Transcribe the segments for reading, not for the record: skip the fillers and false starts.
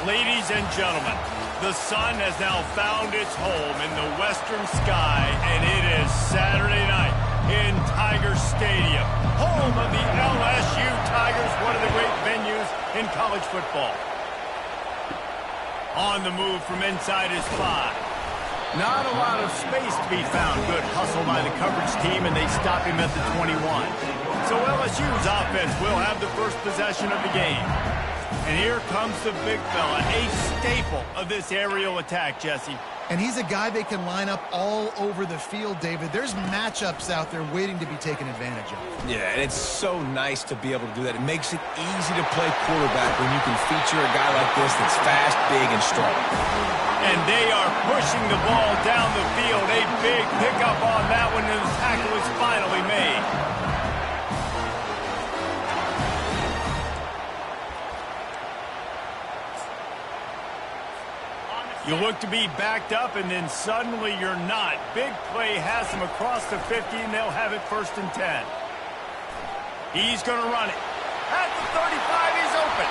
Ladies and gentlemen, the sun has now found its home in the western sky, and it is Saturday night in Tiger Stadium, home of the LSU Tigers, one of the great venues in college football. On the move from inside his 5. Not a lot of space to be found. Good hustle by the coverage team, and they stop him at the 21. So LSU's offense will have the first possession of the game. And here comes the big fella, a staple of this aerial attack, Jesse. And he's a guy they can line up all over the field, David. There's matchups out there waiting to be taken advantage of. Yeah, and it's so nice to be able to do that. It makes it easy to play quarterback when you can feature a guy like this that's fast, big, and strong. And they are pushing the ball down the field. A big pickup on that one, and the tackle is finally made. You look to be backed up, and then suddenly you're not. Big play has them across the 50, and they'll have it 1st and 10. He's going to run it. At the 35, he's open.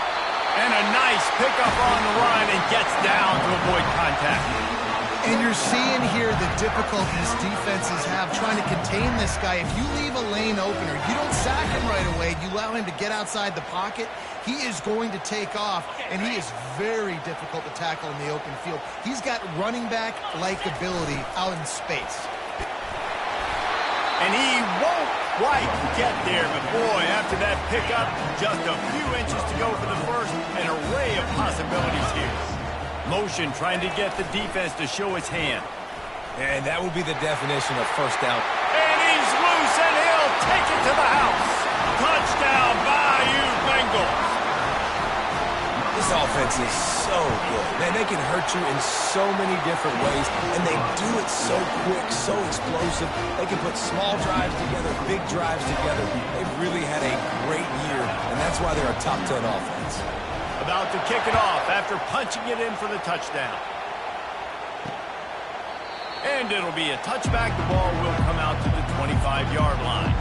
And a nice pickup on the run, and gets down to avoid contact. And you're seeing here the difficulties defenses have trying to contain this guy. If you leave a lane open or you don't sack him right away, you allow him to get outside the pocket, he is going to take off, and he is very difficult to tackle in the open field. He's got running back-like ability out in space. And he won't quite get there, but boy, after that pickup, just a few inches to go for the first, an array of possibilities here. Motion trying to get the defense to show his hand. And that would be the definition of first down. And he's loose, and he'll take it to the house. Touchdown, Bayou Bengals. This offense is so good. Man, they can hurt you in so many different ways, and they do it so quick, so explosive. They can put small drives together, big drives together. They've really had a great year, and that's why they're a top 10 offense. About to kick it off after punching it in for the touchdown. And it'll be a touchback. The ball will come out to the 25-yard line.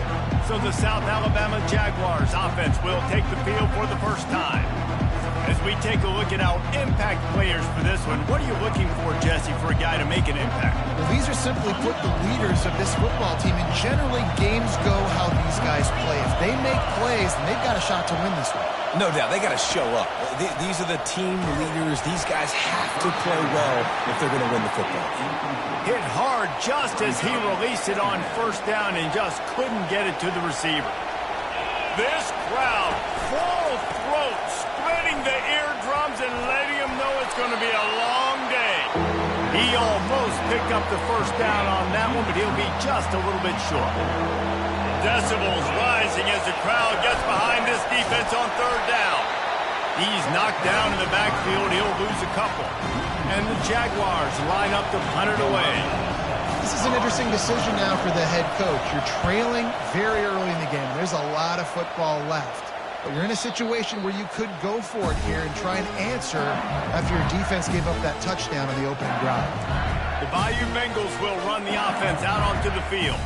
So the South Alabama Jaguars offense will take the field for the first time. As we take a look at our impact players for this one, what are you looking for, Jesse, for a guy to make an impact? Well, these are simply put the leaders of this football team, and generally games go how these guys play. If they make plays, then they've got a shot to win this one. No doubt. They got to show up. These are the team leaders. These guys have to play well if they're going to win the football game. Hit hard just as he released it on 1st down and just couldn't get it to the receiver. This crowd, full throat, spreading the eardrums and letting them know it's going to be a long day. He almost picked up the 1st down on that one, but he'll be just a little bit short. Decibels rising as the crowd gets behind this defense on 3rd down. He's knocked down in the backfield. He'll lose a couple. And the Jaguars line up to punt it away. This is an interesting decision now for the head coach. You're trailing very early in the game. There's a lot of football left. But you're in a situation where you could go for it here and try and answer after your defense gave up that touchdown on the opening drive. The Bayou Bengals will run the offense out onto the field.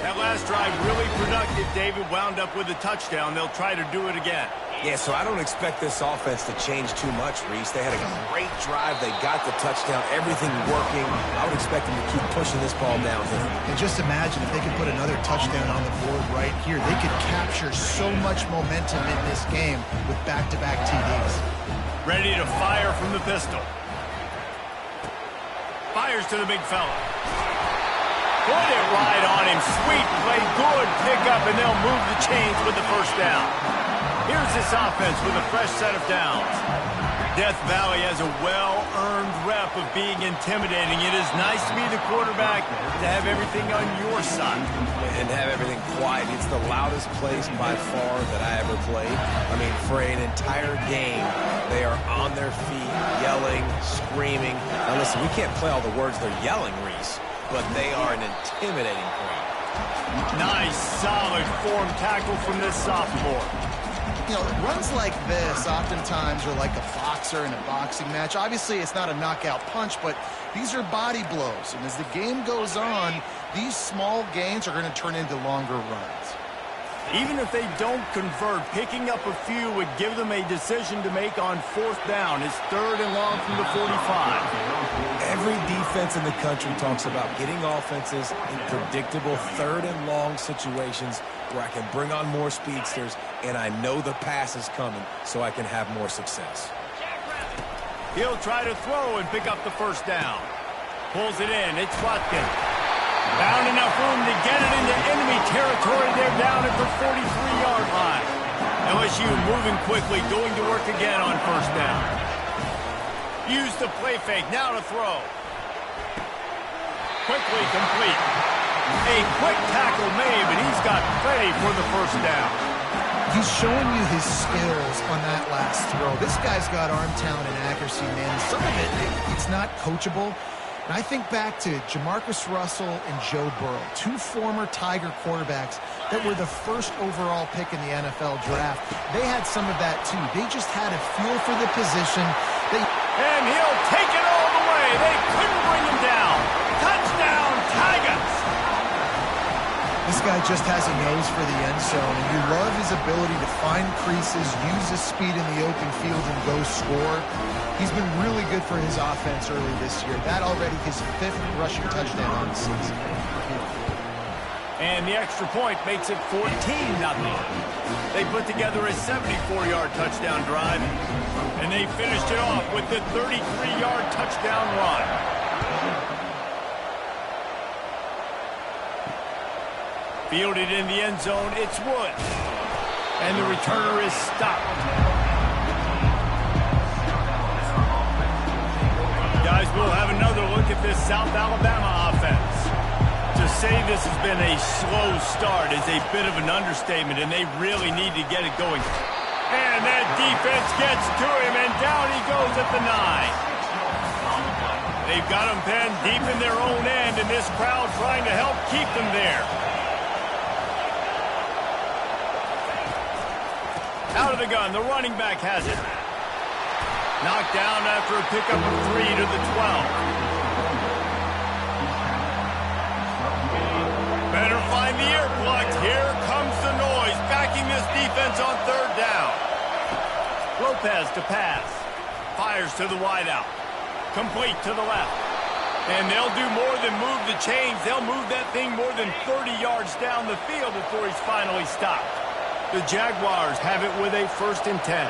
That last drive really productive. David wound up with a touchdown. They'll try to do it again. Yeah, so I don't expect this offense to change too much, Reese. They had a great drive. They got the touchdown. Everything working. I would expect them to keep pushing this ball downhill. And just imagine if they could put another touchdown on the board right here. They could capture so much momentum in this game with back-to-back TDs. Ready to fire from the pistol. Fires to the big fella. Put it right on him. Sweet play. Good pickup, and they'll move the chains with the 1st down. Here's this offense with a fresh set of downs. Death Valley has a well-earned rep of being intimidating. It is nice to be the quarterback, to have everything on your side. And have everything quiet. It's the loudest place by far that I ever played. I mean, for an entire game, they are on their feet, yelling, screaming. Now listen, we can't play all the words they're yelling, Reese, but they are an intimidating crowd. Nice, solid form tackle from this sophomore. You know, runs like this oftentimes are like a boxer in a boxing match. Obviously, it's not a knockout punch, but these are body blows. And as the game goes on, these small gains are going to turn into longer runs. Even if they don't convert, picking up a few would give them a decision to make on 4th down. It's 3rd and long from the 45. Every defense in the country talks about getting offenses in predictable 3rd and long situations where I can bring on more speedsters and I know the pass is coming so I can have more success. He'll try to throw and pick up the 1st down. Pulls it in. It's Watkins. Found enough room to get it into enemy territory. They're down at the 43-yard line. LSU moving quickly, going to work again on 1st down. Use the play fake, now to throw. Quickly complete. A quick tackle made, but he's got plenty for the 1st down. He's showing you his skills on that last throw. This guy's got arm talent and accuracy, man. Some of it's not coachable. And I think back to Jamarcus Russell and Joe Burrow, 2 former Tiger quarterbacks that were the 1st overall pick in the NFL draft. They had some of that, too. They just had a feel for the position. And he'll take it all the way. They couldn't bring him down. Touchdown, Tigers! This guy just has a nose for the end zone, and you love his ability to find creases, use his speed in the open field, and go score. He's been really good for his offense early this year. That already his 5th rushing touchdown on the season. And the extra point makes it 14-0. They put together a 74-yard touchdown drive, and they finished it off with the 33-yard touchdown run. Fielded in the end zone, it's Woods. And the returner is stopped. Guys, we'll have another look at this South Alabama offense. To say this has been a slow start is a bit of an understatement, and they really need to get it going. And that defense gets to him, and down he goes at the 9. They've got him penned deep in their own end, and this crowd trying to help keep them there. Out of the gun, the running back has it. Knocked down after a pickup of 3 to the 12. Better find the earplugs. Here comes the noise, backing this defense on 3rd down. Lopez to pass. Fires to the wideout. Complete to the left. And they'll do more than move the chains. They'll move that thing more than 30 yards down the field before he's finally stopped. The Jaguars have it with a 1st and 10.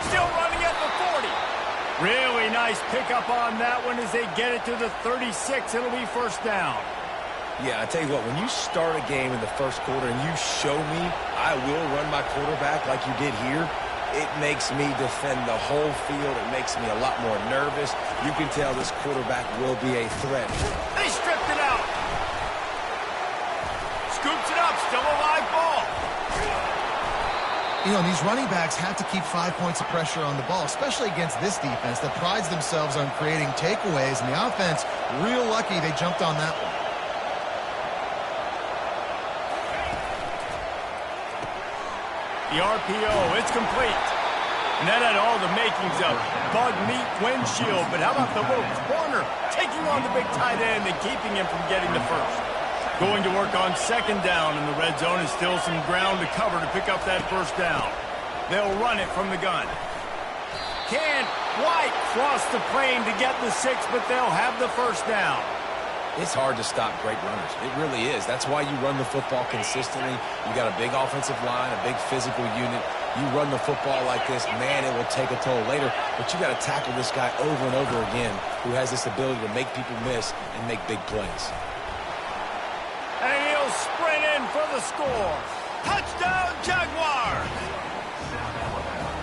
Still running at the 40. Really nice pickup on that one as they get it to the 36. It'll be 1st down. Yeah, I tell you what, when you start a game in the 1st quarter and you show me I will run my quarterback like you did here, it makes me defend the whole field. It makes me a lot more nervous. You can tell this quarterback will be a threat. They stripped it out. Scoops it up. Still a live ball. You know, these running backs have to keep 5 points of pressure on the ball, especially against this defense that prides themselves on creating takeaways. And the offense, real lucky they jumped on that one. The RPO, it's complete. And that had all the makings of bug meat windshield. But how about the little corner taking on the big tight end and keeping him from getting the 1st? Going to work on 2nd down in the red zone and still some ground to cover to pick up that 1st down. They'll run it from the gun. Can't quite cross the plane to get the 6, but they'll have the 1st down. It's hard to stop great runners. It really is. That's why you run the football consistently. You got a big offensive line, a big physical unit. You run the football like this, man, it will take a toll later. But you got to tackle this guy over and over again who has this ability to make people miss and make big plays. And he'll sprint in for the score. Touchdown, Jaguars!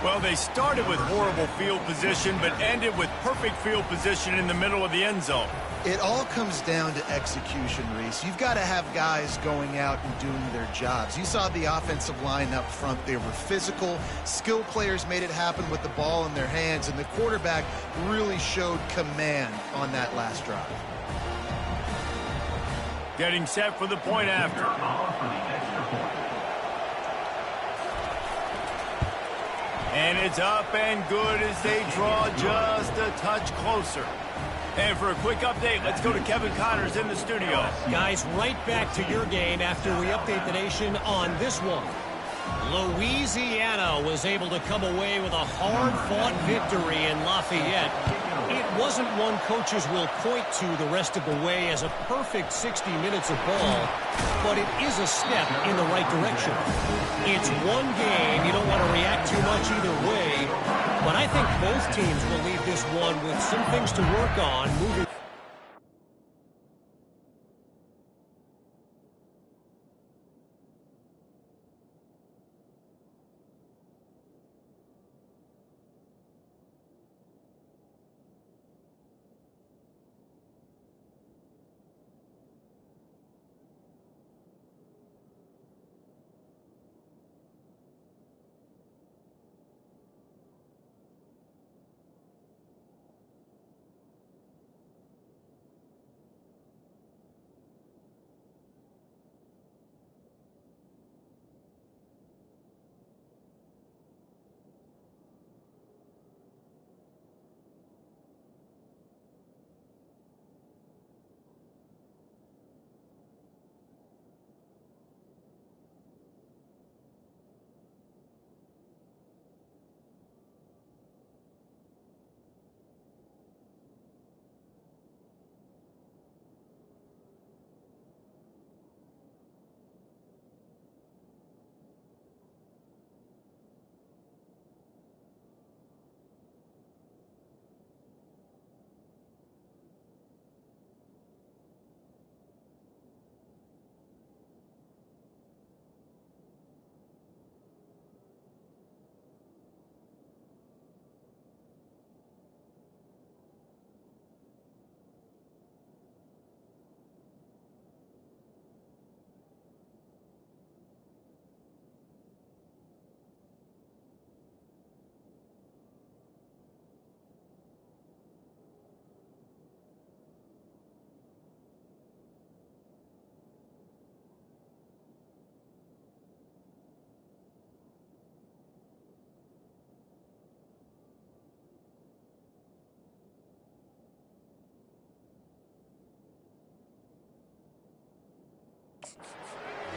Well, they started with horrible field position, but ended with perfect field position in the middle of the end zone. It all comes down to execution, Reese. You've got to have guys going out and doing their jobs. You saw the offensive line up front. They were physical. Skill players made it happen with the ball in their hands, and the quarterback really showed command on that last drive. Getting set for the point after. And it's up and good as they draw just a touch closer. And for a quick update, let's go to Kevin Connors in the studio. Guys, right back to your game after we update the nation on this one. Louisiana was able to come away with a hard-fought victory in Lafayette. It wasn't one coaches will point to the rest of the way as a perfect 60 minutes of ball, but it is a step in the right direction. It's one game. You don't want to react too much either way, but I think both teams will leave this one with some things to work on moving.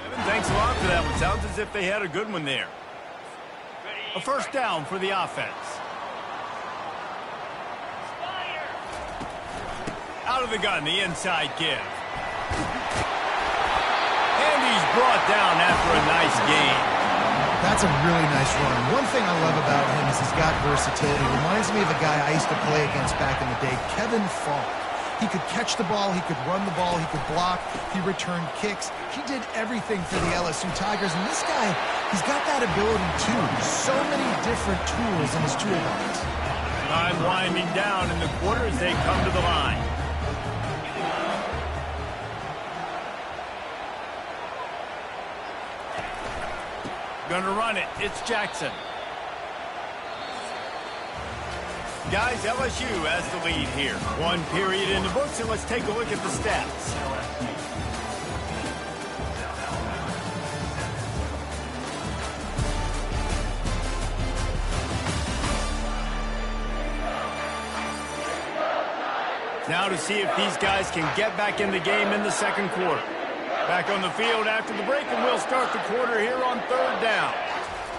Kevin, thanks a lot for that one. Sounds as if they had a good one there. A first down for the offense. Out of the gun, the inside give. And he's brought down after a nice gain. That's a really nice run. One thing I love about him is he's got versatility. Reminds me of a guy I used to play against back in the day, Kevin Falk. He could catch the ball, he could run the ball, he could block, he returned kicks. He did everything for the LSU Tigers, and this guy, he's got that ability too. So many different tools in his toolbox. Time winding down in the quarter as they come to the line. Gonna run it. It's Jackson. Guys, LSU has the lead here. One period in the books, and let's take a look at the stats. Now to see if these guys can get back in the game in the second quarter. Back on the field after the break, and we'll start the quarter here on third down.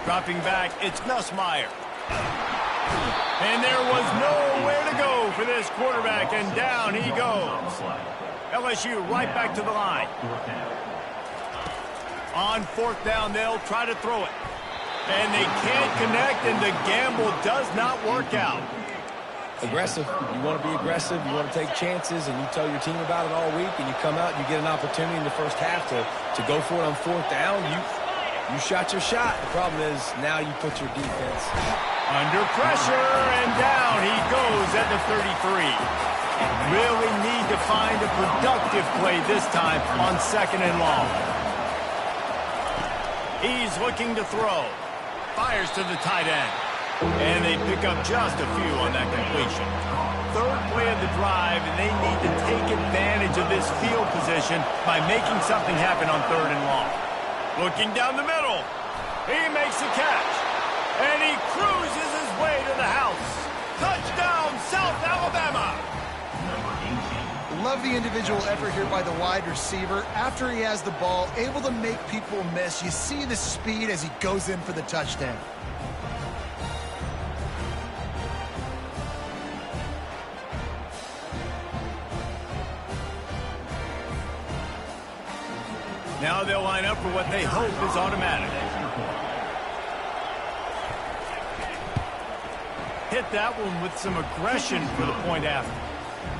Dropping back, it's Nussmeier. And there was nowhere to go for this quarterback, and down he goes. LSU right back to the line. On fourth down, they'll try to throw it. And they can't connect, and the gamble does not work out. Aggressive. You want to be aggressive. You want to take chances, and you tell your team about it all week, and you come out and you get an opportunity in the first half to go for it on fourth down. You shot your shot. The problem is now you put your defense under pressure, and down he goes at the 33. Really need to find a productive play this time on second and long. He's looking to throw. Fires to the tight end. And they pick up just a few on that completion. Third play of the drive, and they need to take advantage of this field position by making something happen on third and long. Looking down the middle. He makes the catch. And he cruises his way to the house. Touchdown, South Love the individual effort here by the wide receiver. After he has the ball, able to make people miss. You see the speed as he goes in for the touchdown. Now they'll line up for what they hope is automatic. Hit that one with some aggression for the point after.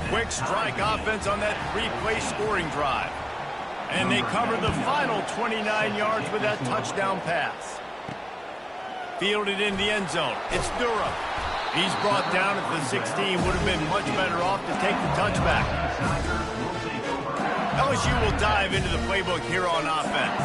Quick strike offense on that three-play scoring drive. And they cover the final 29 yards with that touchdown pass. Fielded in the end zone. It's Durham. He's brought down at the 16. Would have been much better off to take the touchback. LSU will dive into the playbook here on offense.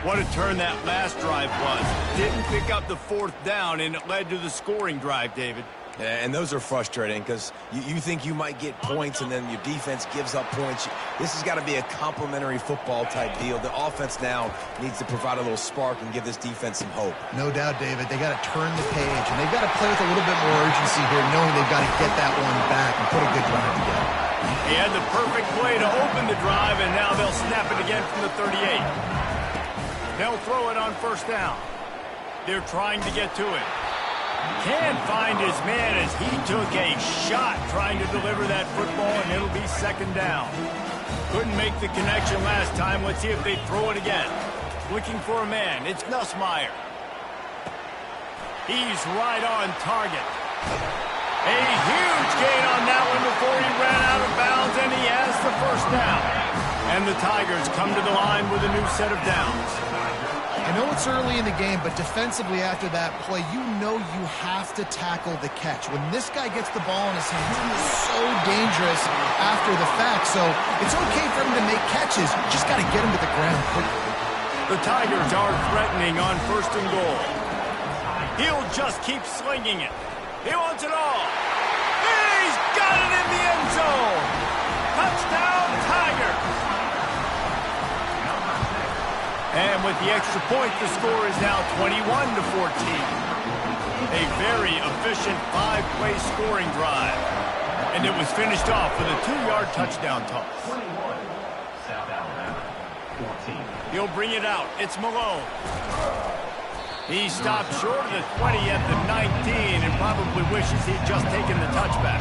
What a turn that last drive was. Didn't pick up the fourth down, and it led to the scoring drive, David. Yeah, and those are frustrating because you think you might get points and then your defense gives up points. This has got to be a complementary football type deal. The offense now needs to provide a little spark and give this defense some hope. No doubt, David. They got to turn the page, and they've got to play with a little bit more urgency here, knowing they've got to get that one back and put a good drive together. He had the perfect play to open the drive, and now they'll snap it again from the 38. They'll throw it on first down. They're trying to get to it. Can't find his man as he took a shot trying to deliver that football, and it'll be second down. Couldn't make the connection last time. Let's see if they throw it again. Looking for a man. It's Nussmeier. He's right on target. A huge gain on that one before he ran out of bounds, and he has the first down. And the Tigers come to the line with a new set of downs. I know it's early in the game, but defensively after that play, you know you have to tackle the catch. When this guy gets the ball in his hands, he is so dangerous after the fact. So it's okay for him to make catches. You just got to get him to the ground quickly. The Tigers are threatening on first and goal. He'll just keep slinging it. He wants it all. He's got it in the end zone. Touchdown, Tigers. And with the extra point, the score is now 21-14. A very efficient five-play scoring drive. And it was finished off with a 2-yard touchdown toss. He'll bring it out. It's Malone. He stopped short of the 20 at the 19 and probably wishes he'd just taken the touchback.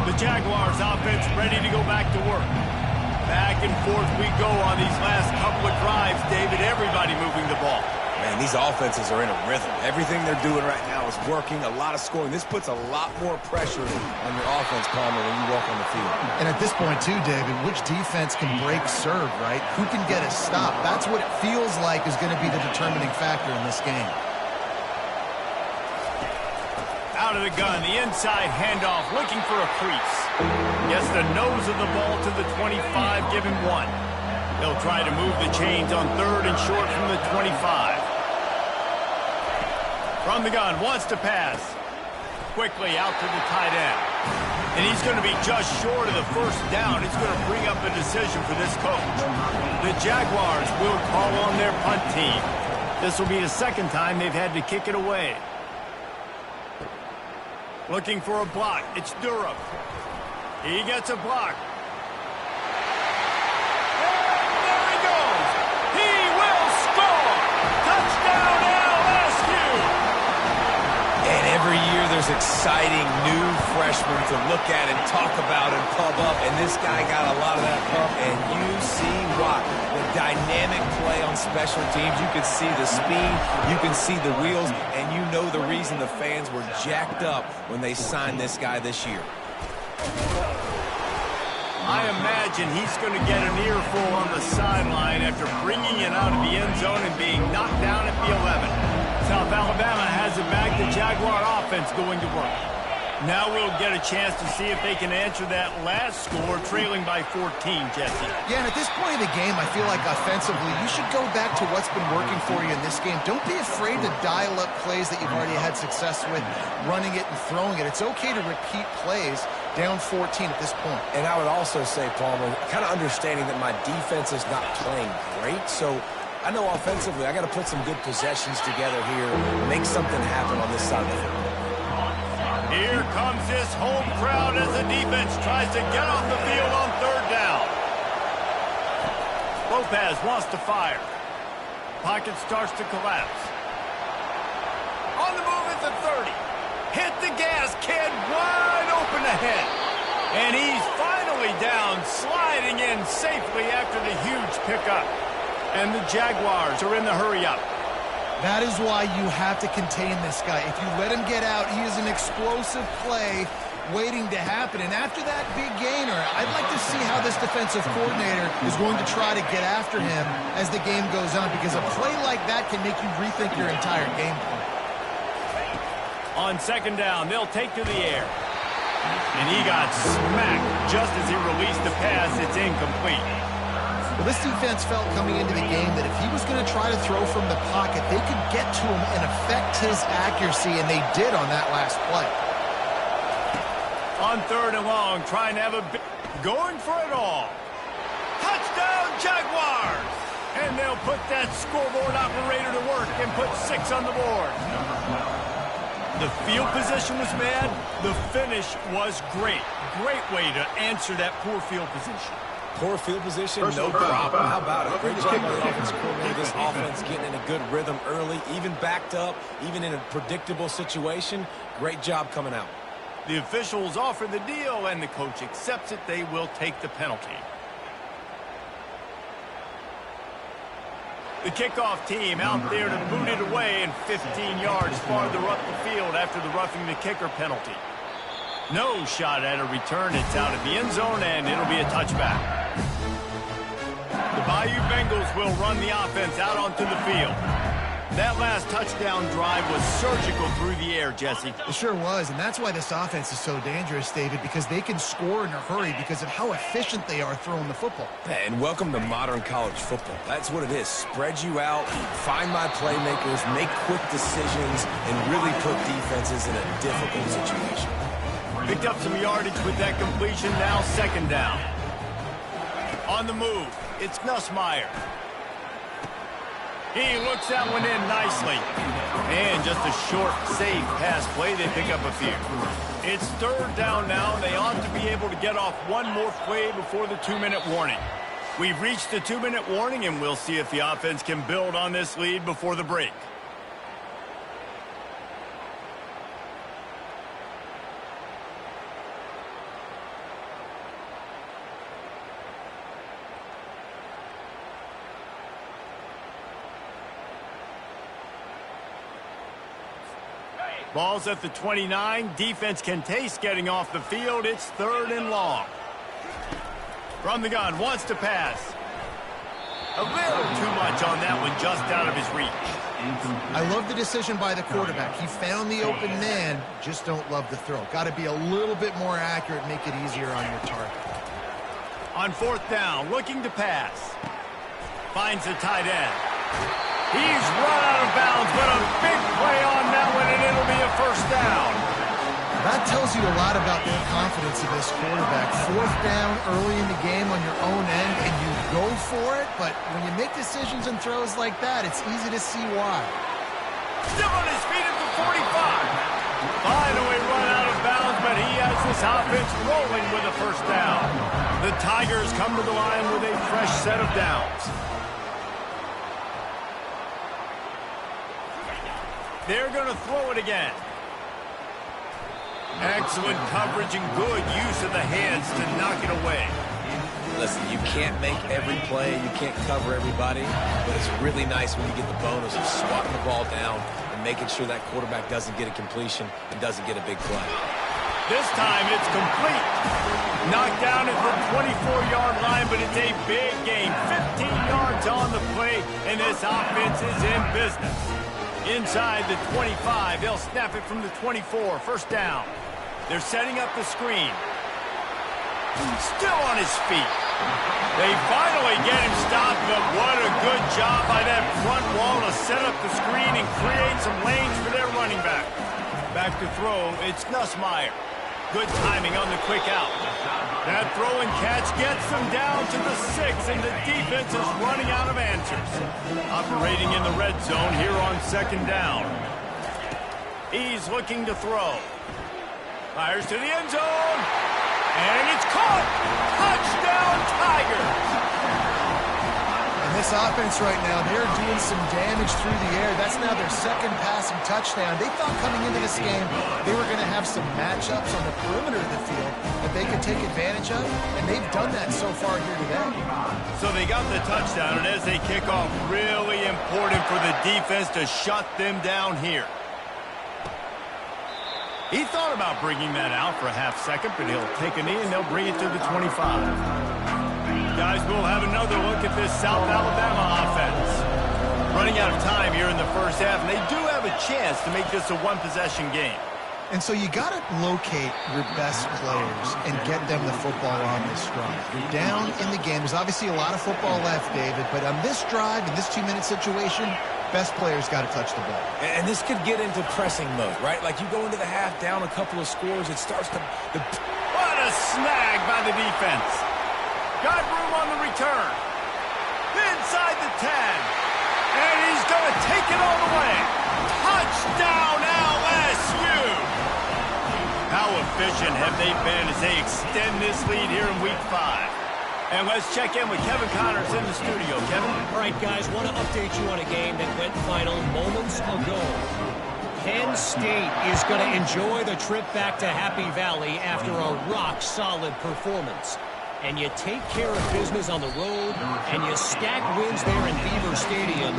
The Jaguars offense ready to go back to work. Back and forth we go on these last couple of drives, David. Everybody moving the ball. Man, these offenses are in a rhythm. Everything they're doing right now is working. A lot of scoring. This puts a lot more pressure on your offense, Palmer, when you walk on the field. And at this point, too, David, which defense can break serve, right? Who can get a stop? That's what it feels like is going to be the determining factor in this game. Out of the gun, the inside handoff, looking for a crease. Gets the nose of the ball to the 25, give him one. They'll try to move the chains on third and short from the 25. From the gun, wants to pass. Quickly out to the tight end. And he's going to be just short of the first down. It's going to bring up a decision for this coach. The Jaguars will call on their punt team. This will be the second time they've had to kick it away. Looking for a block. It's Durham. He gets a block. And there he goes. He will score. Touchdown LSU. And every year there's exciting new freshmen to look at and talk about and pub up. And this guy got a lot of that pub. And you see why. The dynamic play on special teams. You can see the speed. You can see the wheels. And you know the reason the fans were jacked up when they signed this guy this year. I imagine he's going to get an earful on the sideline after bringing it out of the end zone and being knocked down at the 11. South Alabama has it back. The Jaguar offense going to work. Now we'll get a chance to see if they can answer that last score, trailing by 14, Jesse. Yeah, and at this point in the game, I feel like offensively, you should go back to what's been working for you in this game. Don't be afraid to dial up plays that you've already had success with, running it and throwing it. It's okay to repeat plays down 14 at this point. And I would also say, Palmer, kind of understanding that my defense is not playing great, so I know offensively I got to put some good possessions together here, make something happen on this side of the field. Here comes this home crowd as the defense tries to get off the field on third down. Lopez wants to fire. Pocket starts to collapse. On the move at the 30. Hit the gas, kid, wide open ahead. And he's finally down, sliding in safely after the huge pickup. And the Jaguars are in the hurry-up. That is why you have to contain this guy. If you let him get out, he is an explosive play waiting to happen. And after that big gainer, I'd like to see how this defensive coordinator is going to try to get after him as the game goes on, because a play like that can make you rethink your entire game plan. On second down, they'll take to the air. And he got smacked just as he released the pass. It's incomplete. Well, this defense felt coming into the game that if he was going to try to throw from the pocket, they could get to him and affect his accuracy, and they did on that last play. On third and long, trying to have a big... going for it all. Touchdown, Jaguars! And they'll put that scoreboard operator to work and put 6 on the board. The field position was bad. The finish was great. Great way to answer that poor field position. Poor field position, no problem. How about it? Great job by the offensive coordinator. This offense getting in a good rhythm early, even backed up, even in a predictable situation. Great job coming out. The officials offer the deal, and the coach accepts it. They will take the penalty. The kickoff team out there to boot it away and 15 yards farther up the field after the roughing the kicker penalty. No shot at a return. It's out of the end zone, and it'll be a touchback. The Bayou Bengals will run the offense out onto the field. That last touchdown drive was surgical through the air, Jesse. It sure was, and that's why this offense is so dangerous, David, because they can score in a hurry because of how efficient they are throwing the football. And welcome to modern college football. That's what it is. Spread you out, find my playmakers, make quick decisions, and really put defenses in a difficult situation. Picked up some yardage with that completion, now second down. On the move, it's Nussmeier. He looks that one in nicely. And just a short, safe pass play. They pick up a few. It's third down now. They ought to be able to get off one more play before the 2-minute warning. We've reached the 2-minute warning, and we'll see if the offense can build on this lead before the break. Ball's at the 29. Defense can taste getting off the field. It's third and long. From the gun, wants to pass. A little too much on that one, just out of his reach. I love the decision by the quarterback. He found the open man, just don't love the throw. Got to be a little bit more accurate, make it easier on your target. On fourth down, looking to pass. Finds the tight end. He's run out of bounds, but a big play on that one, and it'll be a first down. That tells you a lot about the confidence of this quarterback. Fourth down early in the game on your own end, and you go for it, but when you make decisions and throws like that, it's easy to see why. Still on his feet at the 45. Finally run out of bounds, but he has this offense rolling with a first down. The Tigers come to the line with a fresh set of downs. They're going to throw it again. Excellent coverage and good use of the hands to knock it away. Listen, you can't make every play, you can't cover everybody, but it's really nice when you get the bonus of swatting the ball down and making sure that quarterback doesn't get a completion and doesn't get a big play. This time it's complete. Knocked down at the 24-yard line, but it's a big gain. 15 yards on the play, and this offense is in business. Inside the 25, they'll snap it from the 24. First down. They're setting up the screen. Still on his feet. They finally get him stopped, but what a good job by that front wall to set up the screen and create some lanes for their running back. Back to throw, it's Nussmeier. Good timing on the quick out. That throw and catch gets them down to the 6, and the defense is running out of answers. Operating in the red zone here on second down. He's looking to throw. Fires to the end zone. And it's caught. Touchdown, Tigers. And this offense right now, they're doing some damage through the air. That's now their second passing touchdown. They thought coming into this game they were going to have some matchups on the perimeter of the field that they could take advantage of, and they've done that so far here today. So they got the touchdown, and as they kick off, really important for the defense to shut them down here. He thought about bringing that out for a half second, but he'll take a knee and they'll bring it to the 25. Guys, we'll have another look at this South Alabama offense. Running out of time here in the first half, and they do have a chance to make this a one-possession game. And so you got to locate your best players and get them the football on this drive. You're down in the game. There's obviously a lot of football left, David, but on this drive, in this 2-minute situation, best players got to touch the ball. And this could get into pressing mode, right? Like you go into the half down a couple of scores, it starts to... What a snag by the defense. Got room on the return. Inside the 10. And he's going to take it all the way. Touchdown, LSU. How efficient have they been as they extend this lead here in Week 5? And let's check in with Kevin Connors in the studio. Kevin? All right, guys, want to update you on a game that went final moments ago. Penn State is going to enjoy the trip back to Happy Valley after a rock-solid performance. And you take care of business on the road, and you stack wins there in Beaver Stadium,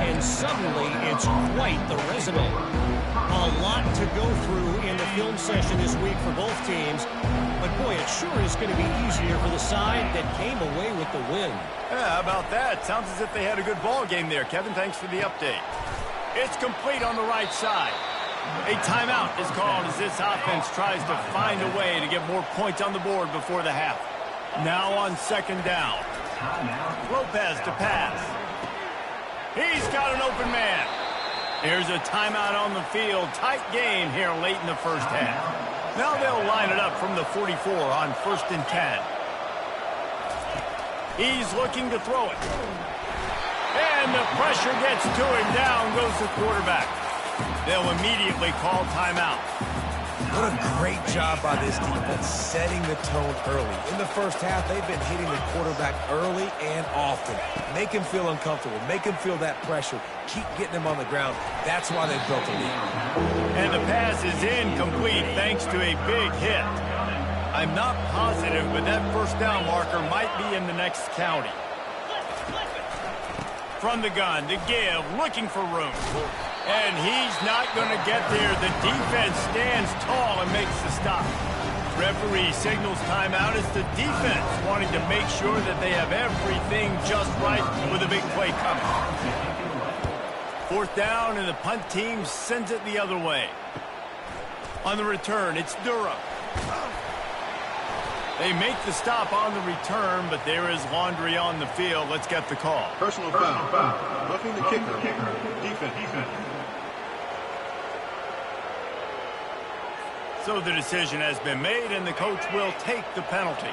and suddenly it's quite the resume. A lot to go through in the film session this week for both teams, but boy, it sure is going to be easier for the side that came away with the win. Yeah, how about that? Sounds as if they had a good ball game there. Kevin, thanks for the update. It's complete on the right side. A timeout is called as this offense tries to find a way to get more points on the board before the half. Now on second down. Lopez to pass. He's got an open man. Here's a timeout on the field. Tight game here late in the first half. Now they'll line it up from the 44 on 1st and 10. He's looking to throw it. And the pressure gets to him. Down goes the quarterback. They'll immediately call timeout. What a great job by this defense setting the tone early. In the first half, they've been hitting the quarterback early and often. Make him feel uncomfortable. Make him feel that pressure. Keep getting him on the ground. That's why they built the lead. And the pass is incomplete thanks to a big hit. I'm not positive, but that first down marker might be in the next county. From the gun, to give, looking for room. And he's not going to get there. The defense stands tall and makes the stop. Referee signals timeout as the defense wanting to make sure that they have everything just right with a big play coming. 4th down, and the punt team sends it the other way. On the return, it's Durham. They make the stop on the return, but there is laundry on the field. Let's get the call. Personal foul. Roughing the kicker. Defense. So the decision has been made, and the coach will take the penalty.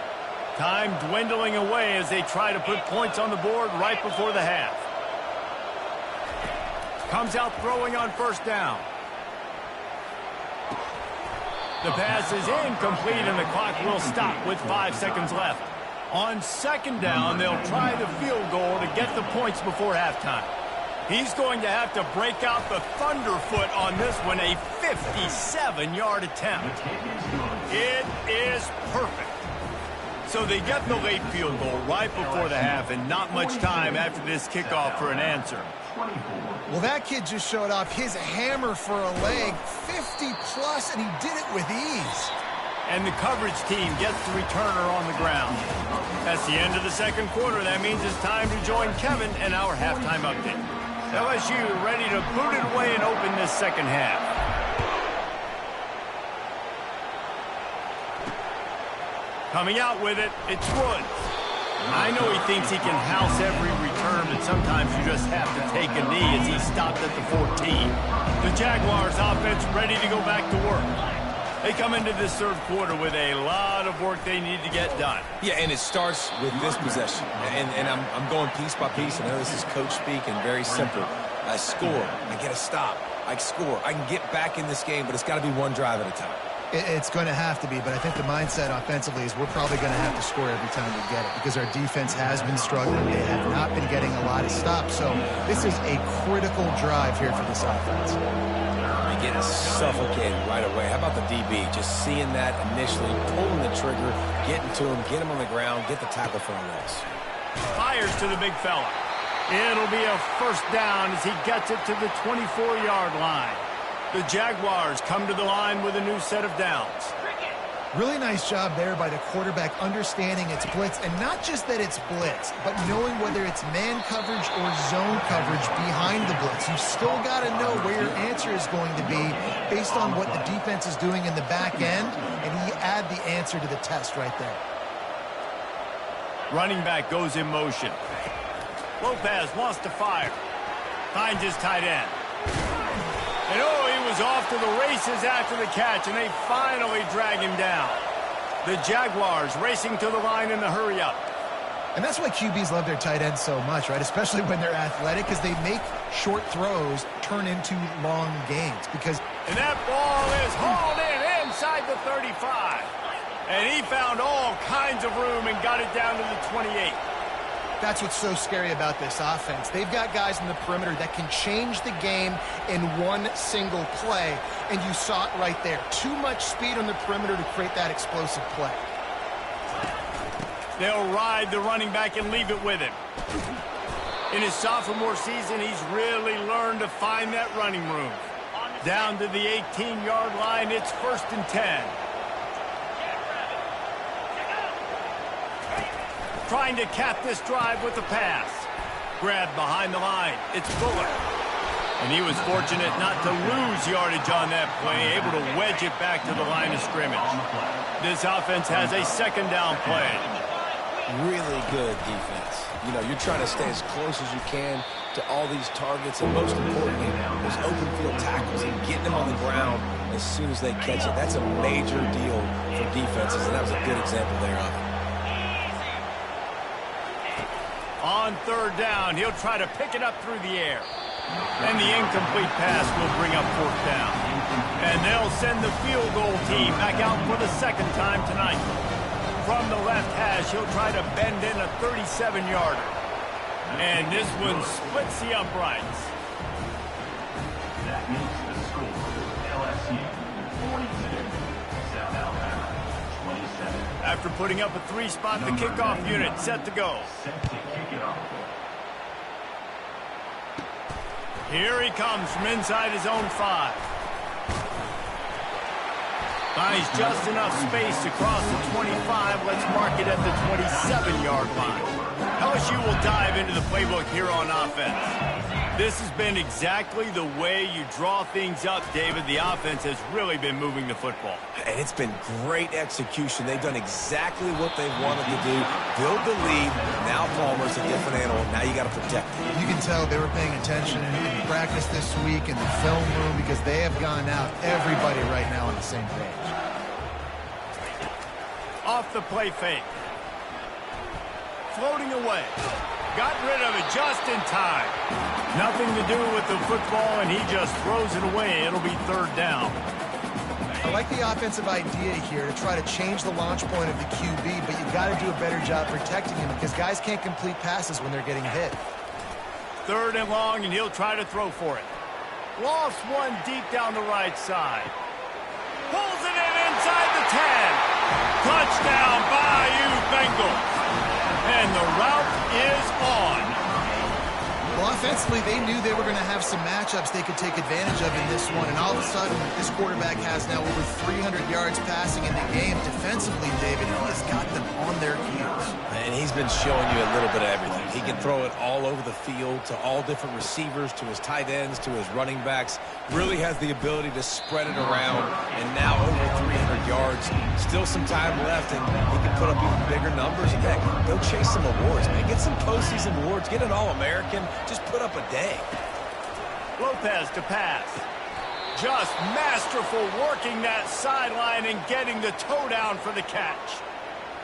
Time dwindling away as they try to put points on the board right before the half. Comes out throwing on 1st down. The pass is incomplete, and the clock will stop with 5 seconds left. On 2nd down, they'll try the field goal to get the points before halftime. He's going to have to break out the thunderfoot on this one, a 57-yard attempt. It is perfect. So they get the late field goal right before the half, and not much time after this kickoff for an answer. Well, that kid just showed off his hammer for a leg, 50-plus, and he did it with ease. And the coverage team gets the returner on the ground. That's the end of the 2nd quarter. That means it's time to join Kevin and our halftime update. LSU ready to boot it away and open this 2nd half. Coming out with it, it's Woods. I know he thinks he can house every return, but sometimes you just have to take a knee as he stopped at the 14. The Jaguars offense ready to go back to work. They come into this 3rd quarter with a lot of work they need to get done. Yeah, and it starts with this possession. And I'm going piece by piece. I know this is coach speak and very simple. I score. I get a stop. I score. I can get back in this game, but it's got to be one drive at a time. It's going to have to be, but I think the mindset offensively is we're probably going to have to score every time we get it because our defense has been struggling. They have not been getting a lot of stops, so this is a critical drive here for this offense. They get suffocated right away. How about the DB? Just seeing that initially, pulling the trigger, getting to him, get him on the ground, get the tackle for a loss. Fires to the big fella. It'll be a first down as he gets it to the 24-yard line. The Jaguars come to the line with a new set of downs. Really nice job there by the quarterback understanding it's blitz, and not just that it's blitz, but knowing whether it's man coverage or zone coverage behind the blitz. You've still got to know where your answer is going to be based on what the defense is doing in the back end, and he add the answer to the test right there. Running back goes in motion. Lopez wants to fire. Finds his tight end. And he was off to the races after the catch, and they finally drag him down. The Jaguars racing to the line in the hurry-up. And that's why QBs love their tight ends so much, right? Especially when they're athletic, because they make short throws turn into long gains. And that ball is hauled in inside the 35. And he found all kinds of room and got it down to the 28. That's what's so scary about this offense. They've got guys in the perimeter that can change the game in one single play, and you saw it right there. Too much speed on the perimeter to create that explosive play. They'll ride the running back and leave it with him. In his sophomore season, he's really learned to find that running room. Down to the 18-yard line, it's 1st and 10. Trying to cap this drive with the pass. Grabbed behind the line. It's Fuller. And he was fortunate not to lose yardage on that play, able to wedge it back to the line of scrimmage. This offense has a 2nd down play. Really good defense. You know, you're trying to stay as close as you can to all these targets, and most importantly, those open field tackles and getting them on the ground as soon as they catch it. That's a major deal for defenses, and that was a good example there of it. On 3rd down, he'll try to pick it up through the air. And the incomplete pass will bring up 4th down. And they'll send the field goal team back out for the 2nd time tonight. From the left hash, he'll try to bend in a 37-yarder. And this one splits the uprights. That makes the score LSU 42, South Alabama 27. After putting up a 3-spot, the kickoff unit set to go. Set to kick it off. Here he comes from inside his own 5. Finds just enough space to cross the 25. Let's mark it at the 27-yard line. LSU will dive into the playbook here on offense. This has been exactly the way you draw things up, David. The offense has really been moving the football. And it's been great execution. They've done exactly what they wanted to do. Build the lead. Now Palmer's a different animal. Now you got to protect him. You can tell they were paying attention in practice this week in the film room because they have gone out, everybody right now on the same page. Off the play fake. Floating away. Got rid of it just in time. Nothing to do with the football, and he just throws it away. It'll be 3rd down. I like the offensive idea here to try to change the launch point of the QB, but you got to do a better job protecting him because guys can't complete passes when they're getting hit. 3rd and long, and he'll try to throw for it. Lost one deep down the right side. Pulls it in inside the 10. Touchdown, Bayou Bengals. And the route is on. Well, offensively, they knew they were going to have some matchups they could take advantage of in this one, and all of a sudden, this quarterback has now over 300 yards passing in the game. Defensively, David, he has got them on their heels. And he's been showing you a little bit of everything. He can throw it all over the field to all different receivers, to his tight ends, to his running backs. Really has the ability to spread it around, and now over 300 yards. Still some time left, and he can put up even bigger numbers. And heck, go chase some awards, man. Get some postseason awards. Get an All-American. Just put up a day. Lopez to pass. Just masterful working that sideline and getting the toe down for the catch.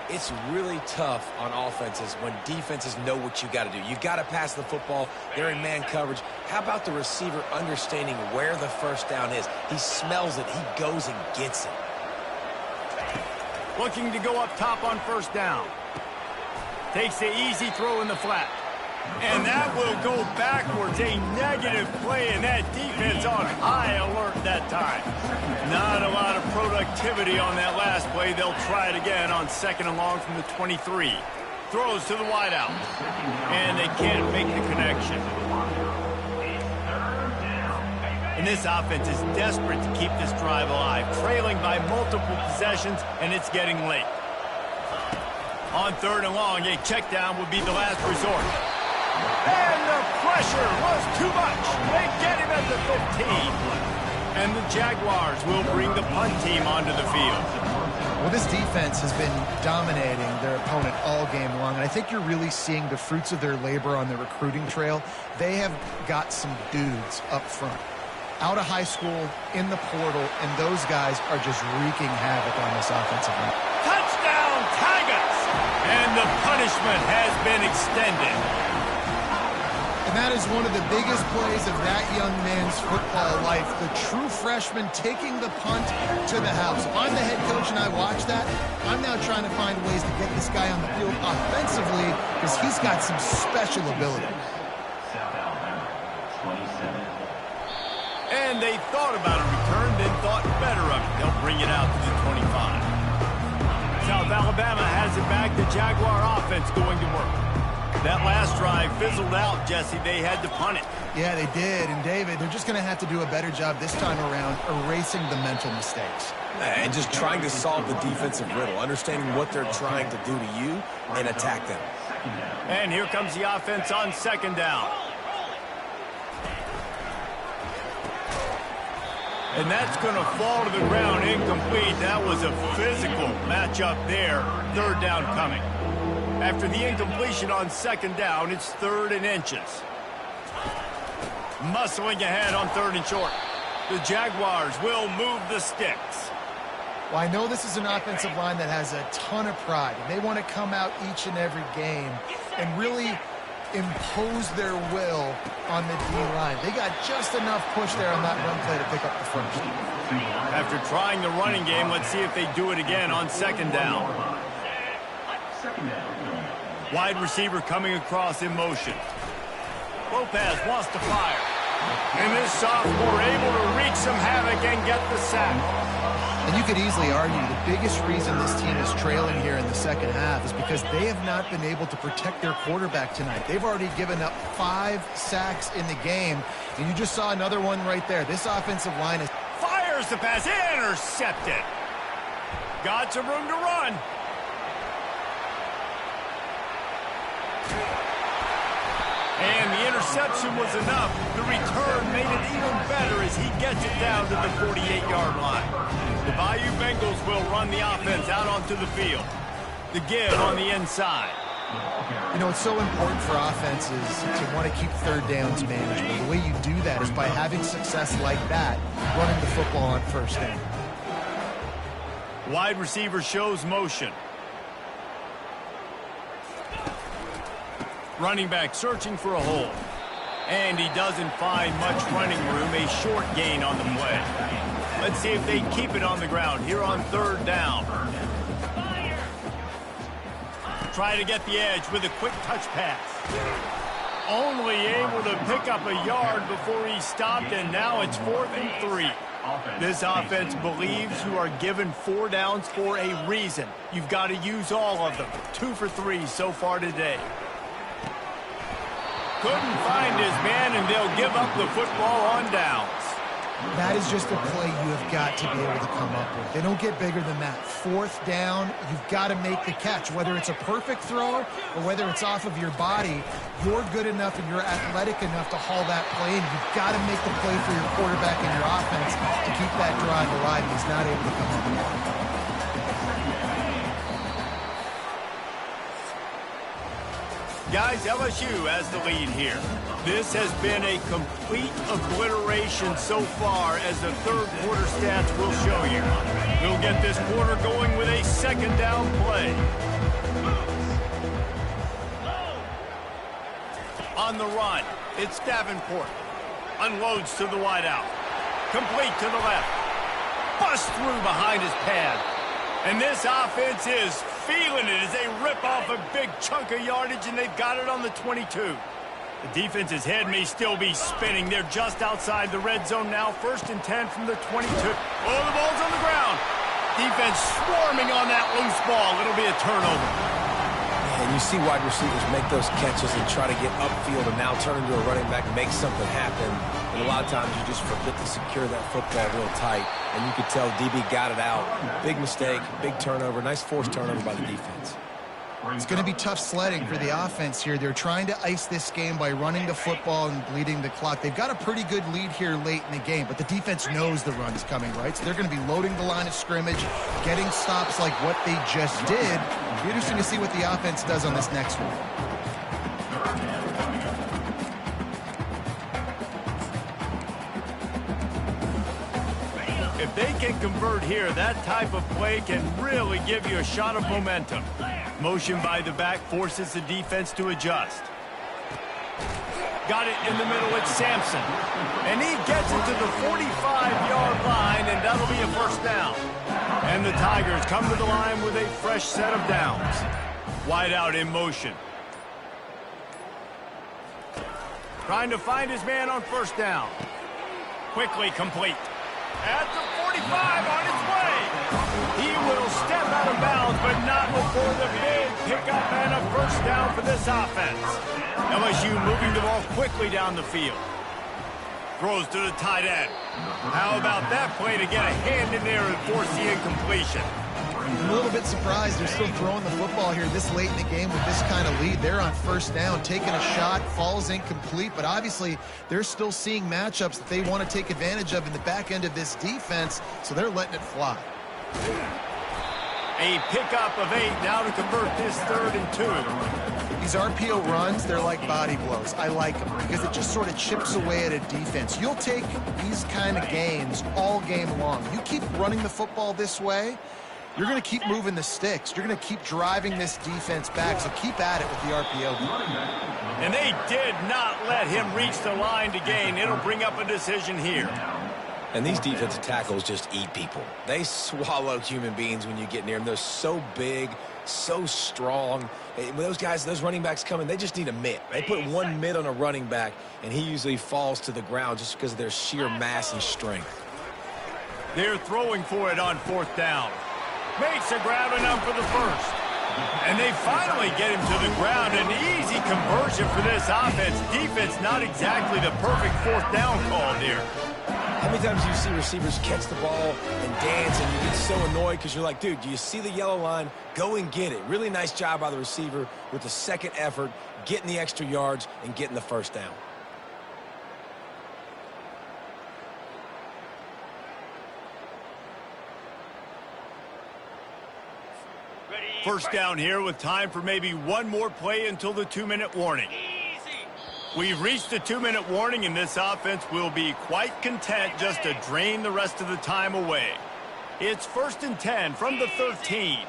It's really tough on offenses when defenses know what you got to do. You got to pass the football. They're in man coverage. How about the receiver understanding where the 1st down is? He smells it. He goes and gets it. Looking to go up top on first down. Takes the easy throw in the flat. And that will go backwards. A negative play, and that defense on high alert that time. Not a lot of productivity on that last play. They'll try it again on second and long from the 23. Throws to the wideout. And they can't make the connection. And this offense is desperate to keep this drive alive. Trailing by multiple possessions, and it's getting late. On third and long, a check down would be the last resort. And the pressure was too much. They get him at the 15. And the Jaguars will bring the punt team onto the field. Well, this defense has been dominating their opponent all game long, and I think you're really seeing the fruits of their labor on the recruiting trail. They have got some dudes up front, out of high school, in the portal, and those guys are just wreaking havoc on this offensive line. Touchdown, Tigers! And the punishment has been extended. And that is one of the biggest plays of that young man's football life. The true freshman taking the punt to the house. If I'm the head coach and I watch that, I'm now trying to find ways to get this guy on the field offensively because he's got some special ability. And they thought about a return, then thought better of it. They'll bring it out to the 25. South Alabama has it back. The Jaguar offense going to work. That last drive fizzled out, Jesse. They had to punt it. Yeah, they did. And, David, they're just going to have to do a better job this time around erasing the mental mistakes. And just trying to solve the defensive riddle, understanding what they're trying to do to you and attack them. And here comes the offense on second down. And that's going to fall to the ground incomplete. That was a physical matchup there. Third down coming. After the incompletion on second down, it's third and inches. Muscling ahead on third and short. The Jaguars will move the sticks. Well, I know this is an offensive line that has a ton of pride. And they want to come out each and every game and really impose their will on the D-line. They got just enough push there on that run play to pick up the first. After trying the running game, let's see if they do it again on second down. Wide receiver coming across in motion. Lopez wants to fire. And this sophomore able to wreak some havoc and get the sack. And you could easily argue the biggest reason this team is trailing here in the second half is because they have not been able to protect their quarterback tonight. They've already given up 5 sacks in the game, and you just saw another one right there. This offensive line is... Fires the pass, intercepted. Got some room to run. And the interception was enough. The return made it even better as he gets it down to the 48-yard line. The Bayou Bengals will run the offense out onto the field. The give on the inside. You know, it's so important for offenses to want to keep third downs manageable. The way you do that is by having success like that, running the football on first down. Wide receiver shows motion. Running back searching for a hole. And he doesn't find much running room. A short gain on the play. Let's see if they keep it on the ground here on third down. Try to get the edge with a quick touch pass. Only able to pick up a yard before he stopped, and now it's 4th and 3. This offense believes you are given 4 downs for a reason. You've got to use all of them. 2 for 3 so far today. Couldn't find his man, and they'll give up the football on downs. That is just a play you have got to be able to come up with. They don't get bigger than that. 4th down, you've got to make the catch. Whether it's a perfect throw or whether it's off of your body, you're good enough and you're athletic enough to haul that play in. You've got to make the play for your quarterback and your offense to keep that drive alive. He's not able to come up with it. Guys, LSU has the lead here. This has been a complete obliteration so far, as the third quarter stats will show you. We'll get this quarter going with a second down play. On the run, it's Davenport. Unloads to the wideout. Complete to the left. Bust through behind his pad. And this offense is feeling it as they rip off a big chunk of yardage, and they've got it on the 22. The defense's head may still be spinning. They're just outside the red zone now. 1st and 10 from the 22. Oh, the ball's on the ground. Defense swarming on that loose ball. It'll be a turnover. And you see wide receivers make those catches and try to get upfield and now turn into a running back and make something happen. And a lot of times you just forget to secure that football real tight. And you could tell DB got it out. Big mistake, big turnover, nice forced turnover by the defense. It's going to be tough sledding for the offense here. They're trying to ice this game by running the football and bleeding the clock. They've got a pretty good lead here late in the game, but the defense knows the run's coming, right? So they're going to be loading the line of scrimmage, getting stops like what they just did. It'll be interesting to see what the offense does on this next one. If they can convert here, that type of play can really give you a shot of momentum. Motion by the back forces the defense to adjust. Got it in the middle with Sampson. And he gets it to the 45-yard line, and that'll be a 1st down. And the Tigers come to the line with a fresh set of downs. Wide out in motion. Trying to find his man on 1st down. Quickly complete. At the 45 on his way. He will step out of bounds, but not before the big pickup and a 1st down for this offense. LSU moving the ball quickly down the field. Throws to the tight end. How about that play to get a hand in there and force the incompletion? I'm a little bit surprised they're still throwing the football here this late in the game with this kind of lead. They're on 1st down, taking a shot, falls incomplete, but obviously they're still seeing matchups that they want to take advantage of in the back end of this defense, so they're letting it fly. A pickup of 8 now to convert this 3rd and 2. These RPO runs, they're like body blows. I like them because it just sort of chips away at a defense. You'll take these kind of gains all game long. You keep running the football this way, you're going to keep moving the sticks. You're going to keep driving this defense back, so keep at it with the RPO. And they did not let him reach the line to gain. It'll bring up a decision here. And these defensive tackles just eat people. They swallow human beings when you get near them. They're so big, so strong. When those guys, those running backs come in, they just need a mitt. They put one mitt on a running back, and he usually falls to the ground just because of their sheer mass and strength. They're throwing for it on 4th down. Makes a grab enough for the 1st. And they finally get him to the ground. An easy conversion for this offense. Defense not exactly the perfect 4th down call here. How many times do you see receivers catch the ball and dance and you get so annoyed because you're like, dude, do you see the yellow line? Go and get it. Really nice job by the receiver with the 2nd effort, getting the extra yards and getting the 1st down. First down here with time for maybe one more play until the 2-minute warning. We've reached the 2-minute warning, and this offense will be quite content just to drain the rest of the time away. It's 1st and 10 from the 13.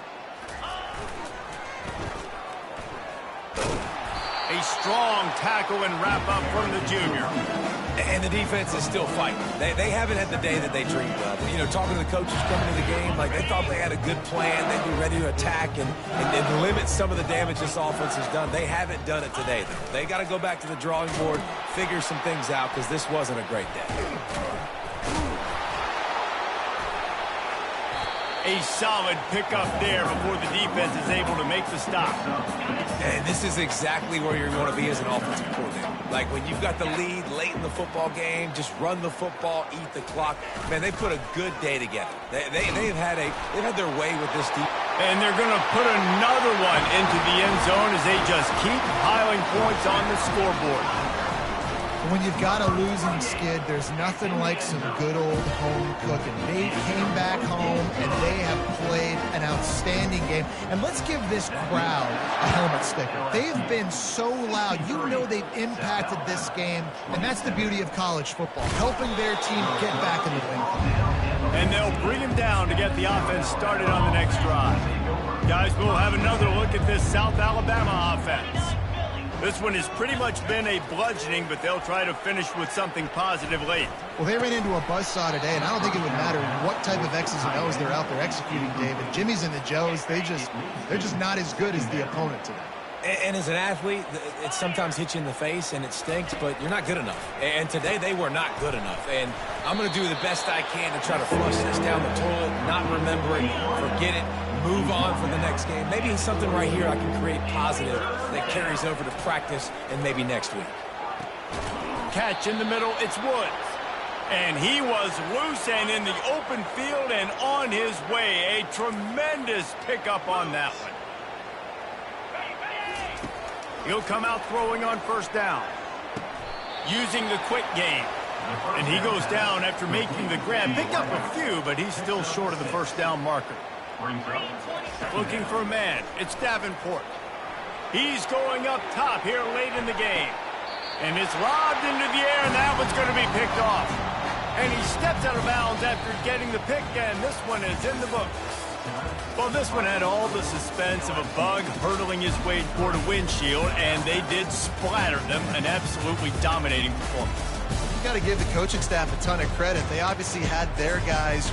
A strong tackle and wrap-up from the junior. And the defense is still fighting. They haven't had the day that they dreamed of. You know, talking to the coaches coming to the game, like they thought they had a good plan. They'd be ready to attack and limit some of the damage this offense has done. They haven't done it today, though. They got to go back to the drawing board, figure some things out, because this wasn't a great day. A solid pickup there before the defense is able to make the stop. And this is exactly where you want to be as an offensive coordinator. Like when you've got the lead late in the football game, just run the football, eat the clock. Man, they put a good day together. They've had their way with this defense. And they're going to put another one into the end zone as they just keep piling points on the scoreboard. When you've got a losing skid, there's nothing like some good old home cooking. They came back home, and they have played an outstanding game. And let's give this crowd a helmet sticker. They've been so loud. You know they've impacted this game, and that's the beauty of college football, helping their team get back in the win column. And they'll bring him down to get the offense started on the next drive. Guys, we'll have another look at this South Alabama offense. This one has pretty much been a bludgeoning, but they'll try to finish with something positive late. Well, they ran into a buzzsaw today, and I don't think it would matter what type of X's and O's they're out there executing, David. Jimmy's and the Joes, they're just not as good as the opponent today. And as an athlete, it sometimes hits you in the face and it stinks, but you're not good enough. And today they were not good enough. And I'm going to do the best I can to try to flush this down the toilet, not remember it, forget it, move on for the next game. Maybe something right here I can create positive that carries over to practice and maybe next week. Catch in the middle, it's Woods. And he was loose and in the open field and on his way. A tremendous pickup on that one. He'll come out throwing on first down. Using the quick game. And he goes down after making the grab. Picked up a few, but he's still short of the first down marker. Looking for a man. It's Davenport. He's going up top here late in the game. And it's lobbed into the air, and that one's going to be picked off. And he steps out of bounds after getting the pick, and this one is in the books. Well, this one had all the suspense of a bug hurtling his way toward a windshield, and they did splatter them, an absolutely dominating performance. You got to give the coaching staff a ton of credit. They obviously had their guys